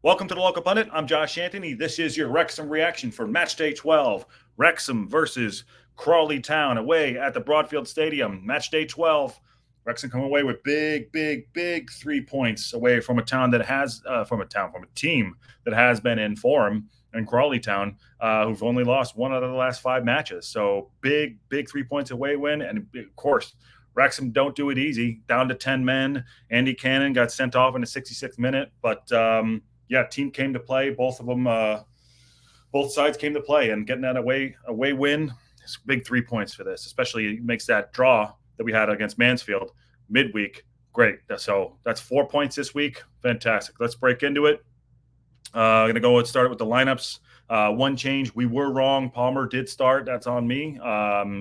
Welcome to the Local Pundit. I'm Josh Anthony. This is your Wrexham reaction for Match Day 12. Wrexham versus Crawley Town away at the Broadfield Stadium. Match Day 12. Wrexham come away with big 3 points away from a town that has from a team that has been in form in Crawley Town, who've only lost one out of the last 5 matches. So big 3 points away win, and of course, Wrexham don't do it easy. Down to 10 men. Andy Cannon got sent off in the 66th minute, but yeah, team came to play. Both sides came to play, and getting that away win is big 3 points for this. Especially it makes that draw that we had against Mansfield midweek great. So that's 4 points this week. Fantastic. Let's break into it. Going to go and start with the lineups. One change. We were wrong. Palmer did start. That's on me.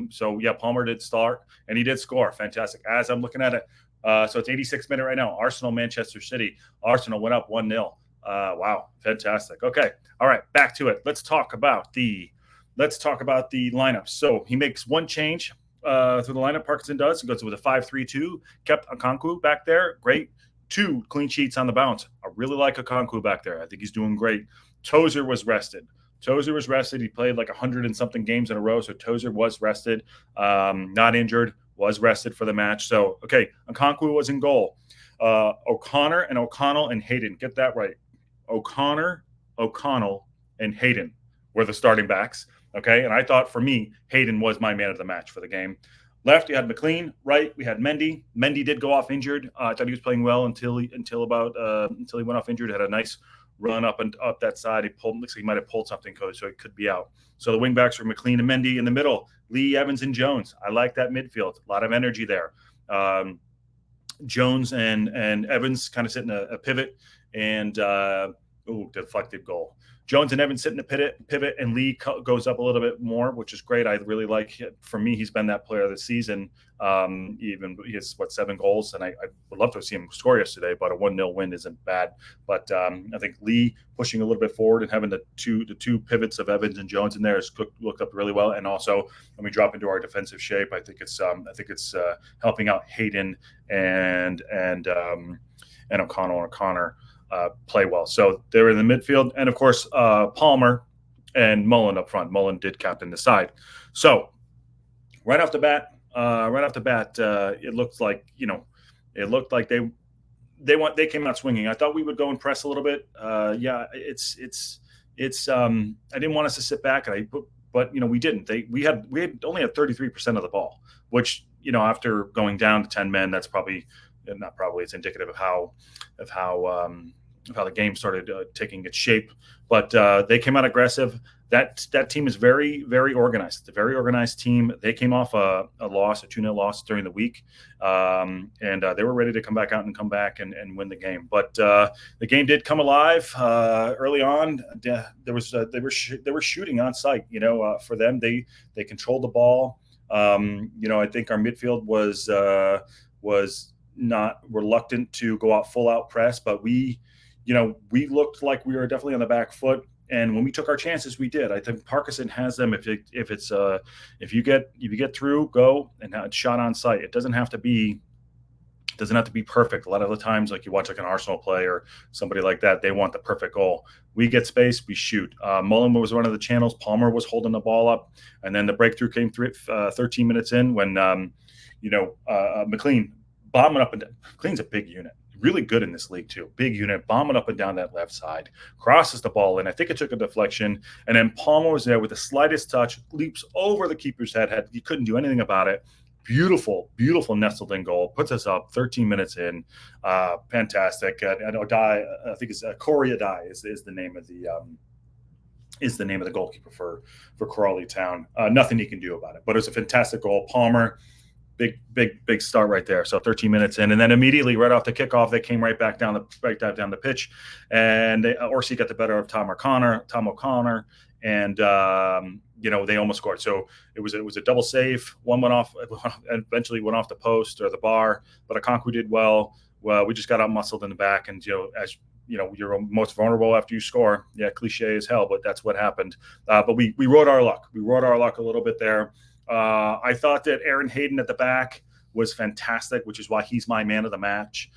So, yeah, Palmer did start, and he did score. Fantastic. As I'm looking at it, so it's 86th minute right now. Arsenal, Manchester City. Arsenal went up 1-0. Wow. Fantastic. Okay. All right. Back to it. Let's talk about the lineups. So he makes one change through the lineup. Parkinson does. He goes with a 5-3-2. Kept Okonkwo back there. Great. 2 clean sheets on the bounce. I really like Okonkwo back there. I think he's doing great. Tozer was rested. He played like 100 and something games in a row, so Tozer was rested. Not injured, was rested for the match. So, okay, Okonkwo was in goal. O'Connor and O'Connell and Hayden. Get that right. O'Connor, O'Connell, and Hayden were the starting backs. Okay, and I thought for me, Hayden was my man of the match for the game. Left, you had McLean. Right, we had Mendy. Mendy did go off injured. I thought he was playing well until he went off injured. Had a nice run up that side. Looks like he might have pulled something, so he could be out. So the wing backs were McLean and Mendy. In the middle, Lee, Evans, and Jones. I like that midfield. A lot of energy there. Jones and Evans kind of sitting a pivot, and deflected goal. Jones and Evans sit in a pivot, and Lee goes up a little bit more, which is great. I really like it. For me, he's been that player of the season. Even he has 7 goals, and I would love to see him score yesterday. But a 1-0 win isn't bad. But I think Lee pushing a little bit forward and having the two pivots of Evans and Jones in there has looked up really well. And also, when we drop into our defensive shape, I think it's helping out Hayden and O'Connell and O'Connor. Play well. So they were in the midfield. And, of course, Palmer and Mullen up front. Mullen did captain the side. So right off the bat, it looked like they came out swinging. I thought we would go and press a little bit. Yeah, it's I didn't want us to sit back, but we didn't. We only had 33% of the ball, which, after going down to 10 men, that's probably not probably. It's indicative of how the game started taking its shape. But they came out aggressive. That team is very, very organized. It's a very organized team. They came off a 2-0 loss during the week, and they were ready to come back out and win the game. But the game did come alive early on. They were shooting on sight. For them, they controlled the ball. I think our midfield was not reluctant to go out full out press, but we looked like we were definitely on the back foot. And when we took our chances, we did. I think Parkinson has them. If you get through, go and have shot on sight. It doesn't have to be perfect. A lot of the times, like you watch like an Arsenal play or somebody like that, they want the perfect goal. We get space, we shoot. Mullen was one of the channels. Palmer was holding the ball up, and then the breakthrough came through 13 minutes in when McLean bombing up and down. McLean's a big unit. Really good in this league, too. Big unit, bombing up and down that left side. Crosses the ball in. I think it took a deflection. And then Palmer was there with the slightest touch, leaps over the keeper's head. He couldn't do anything about it. Beautiful nestled in goal. Puts us up 13 minutes in. Fantastic. And Odai, I think it's Corey Odai is the name of the goalkeeper for Crawley Town. Nothing he can do about it. But it was a fantastic goal. Palmer, big start right there. So 13 minutes in, and then immediately right off the kickoff, they came right back down the pitch, and Orsi got the better of Tom O'Connor, and they almost scored. So it was a double save. One went off, eventually went off the post or the bar, but Okonkwo did well. We just got out muscled in the back, and as you're most vulnerable after you score. Yeah, cliche as hell, but that's what happened. But we rode our luck. We rode our luck a little bit there. I thought that Aaron Hayden at the back was fantastic, which is why he's my man of the match.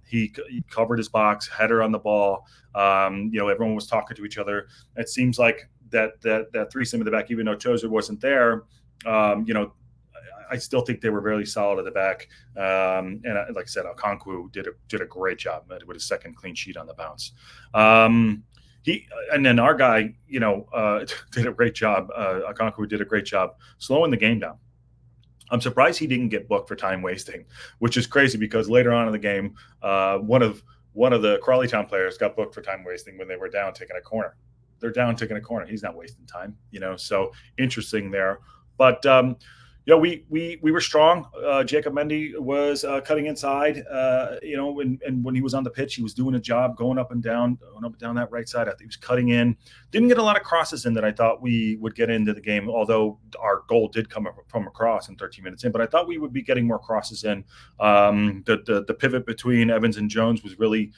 He covered his box, header on the ball. Everyone was talking to each other. It seems like that threesome in the back, even though Tozer wasn't there, I still think they were really solid at the back. And like I said, Okonkwo did a great job with his second clean sheet on the bounce. And then our guy, did a great job. Okonkwo did a great job slowing the game down. I'm surprised he didn't get booked for time wasting, which is crazy because later on in the game, one of the Crawley Town players got booked for time wasting when they were down taking a corner. They're down taking a corner. He's not wasting time, so interesting there. But we were strong. Jacob Mendy was cutting inside, and when he was on the pitch, he was doing a job going up and down that right side. I think he was cutting in. Didn't get a lot of crosses in that I thought we would get into the game, although our goal did come from a cross in 13 minutes in. But I thought we would be getting more crosses in. The pivot between Evans and Jones was really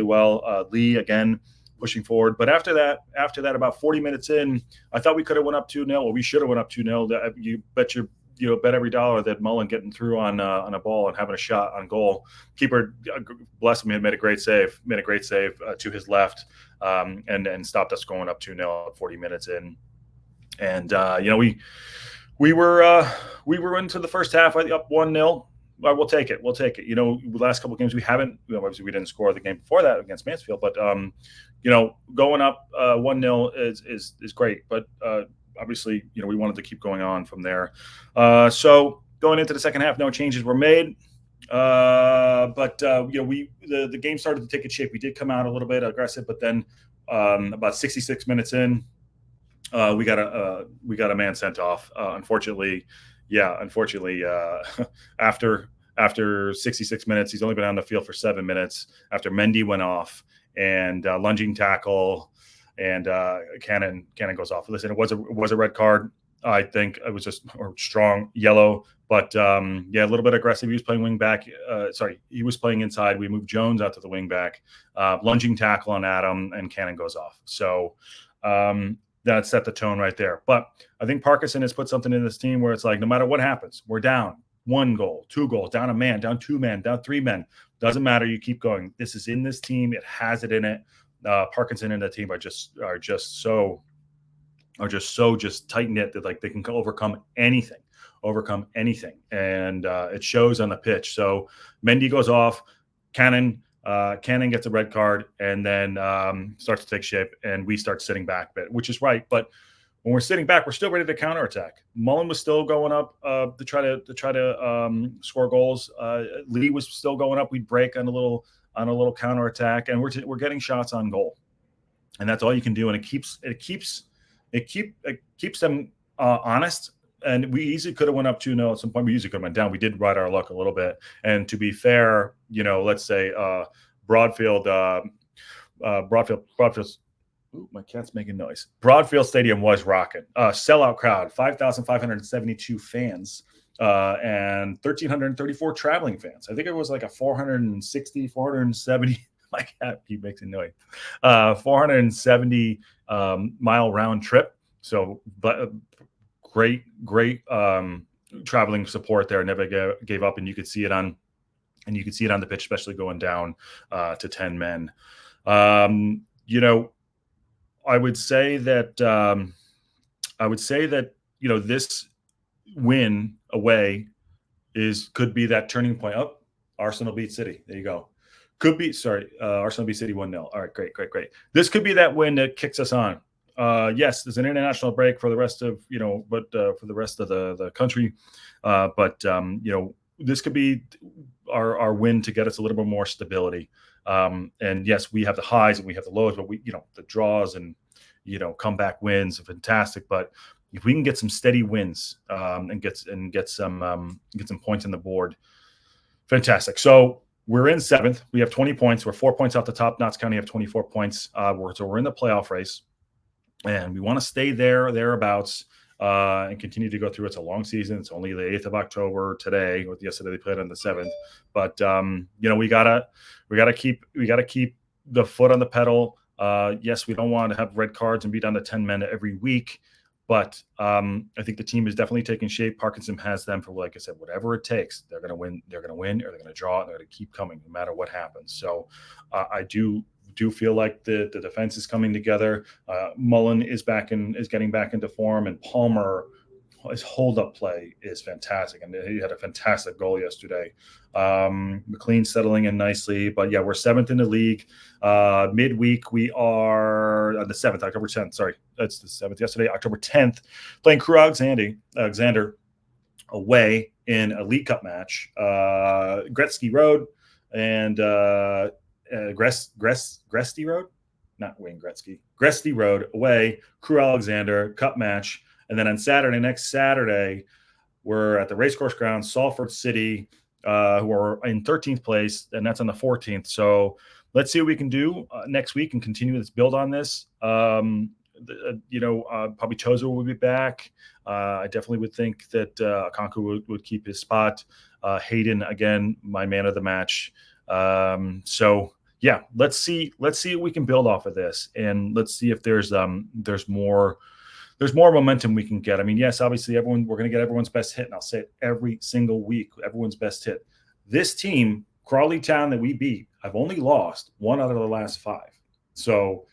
well. Lee again pushing forward. But after that, about 40 minutes in, I thought we could have went up 2-0, or we should have went up 2-0. You bet every dollar that Mullen getting through on a ball and having a shot on goal. Keeper, bless him, made a great save to his left, and stopped us going up 2-0 at 40 minutes in. And we were into the first half up 1-0. We'll take it. The last couple of games we haven't. Obviously, we didn't score the game before that against Mansfield, but going up 1-0 is great. But obviously, we wanted to keep going on from there. So going into the second half, no changes were made. But the game started to take its shape. We did come out a little bit aggressive, but then about 66 minutes in, we got a man sent off. Unfortunately, after 66 minutes, he's only been on the field for 7 minutes. After Mendy went off and lunging tackle, and Cannon goes off. Listen, it was a red card. I think it was just a strong yellow, but a little bit aggressive. He was playing wing back. He was playing inside. We moved Jones out to the wing back, lunging tackle on Adam, and Cannon goes off. So that set the tone right there. But I think Parkinson has put something in this team where it's like, no matter what happens, we're down 1 goal, 2 goals, down a man, down 2 men, down 3 men. Doesn't matter. You keep going. This is in this team. It has it in it. Parkinson and the team are just so tight knit that like they can overcome anything, and it shows on the pitch. So Mendy goes off, Cannon gets a red card, and then starts to take shape, and we start sitting back a bit, which is right. But when we're sitting back, we're still ready to counterattack. Mullen was still going up to try to score goals. Lee was still going up. We'd break on a little counterattack, and we're getting shots on goal, and that's all you can do. And it keeps them honest. And we easily could have went up 2-0 at some point. We easily could have went down. We did ride our luck a little bit. And to be fair, let's say Broadfield. Ooh, my cat's making noise. Broadfield Stadium was rocking. Sellout crowd, 5,572 fans. And 1,334 traveling fans. I think it was like a 470. My cat keep making noise. 470 mile round trip. So, but great traveling support there. Never gave up, and you could see it on the pitch, especially going down to 10 men. I would say that this win away could be that turning point. Oh, Arsenal beat City. There you go. Arsenal beat City 1-0. All right, great. This could be that win that kicks us on. Yes, there's an international break for the rest of for the rest of the country. This could be our win to get us a little bit more stability. And yes, we have the highs and we have the lows, but the draws and comeback wins are fantastic. But if we can get some steady wins and get some points on the board, fantastic. So we're in 7th. We have 20 points. We're 4 points off the top. Notts County have 24 points. So we're in the playoff race, and we want to stay thereabouts and continue to go through. It's a long season. It's only the 8th of October today. Yesterday they played on the 7th. But we gotta keep the foot on the pedal. Yes, we don't want to have red cards and be down to 10 men every week, But I think the team is definitely taking shape. Parkinson has them for, like I said, whatever it takes. They're going to win. They're going to win, or they're going to draw. And they're going to keep coming no matter what happens. So I do feel like the defense is coming together. Mullen is getting back into form, and Palmer, his hold-up play is fantastic, and he had a fantastic goal yesterday. McLean settling in nicely, but yeah, we're 7th in the league. Midweek, we are on the 7th, October 10th. Sorry, that's the 7th yesterday, October 10th, playing Crew Alexander away in a League Cup match. Gretzky Road and Gresty Road, not Wayne Gretzky, Gresty Road away, Crew Alexander Cup match. And then on next Saturday, we're at the Racecourse Ground, Salford City, who are in 13th place, and that's on the 14th. So let's see what we can do next week and continue this build on this. Probably Chozo will be back. I definitely would think that Akonku would keep his spot. Hayden, again, my man of the match. So yeah, let's see what we can build off of this, and let's see if there's more momentum we can get. I mean, yes, obviously we're going to get everyone's best hit, and I'll say it every single week, everyone's best hit. This team, Crawley Town, that we beat, I've only lost 1 out of the last 5. So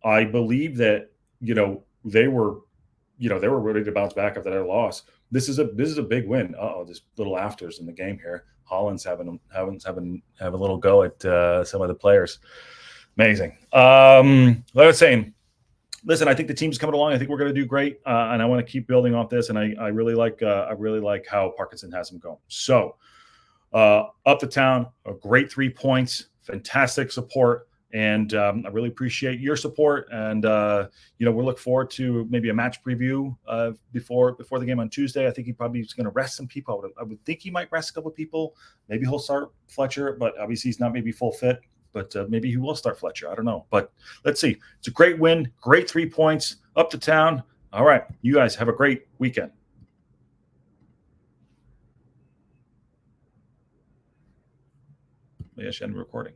I believe that, they were ready to bounce back after their loss. This is a big win. There's little afters in the game here. Holland's having a little go at some of the players. Amazing. Like I was saying, listen, I think the team's coming along. I think we're going to do great, and I want to keep building off this. And I really like how Parkinson has them going. So up to town, a great 3 points, fantastic support, and I really appreciate your support. And we'll look forward to maybe a match preview before the game on Tuesday. I think he probably is going to rest some people. I would think he might rest a couple of people. Maybe he'll start Fletcher, but obviously he's not maybe full fit. But maybe he will start Fletcher. I don't know. But let's see. It's a great win. Great 3 points up to town. All right. You guys have a great weekend. Maybe I should end recording.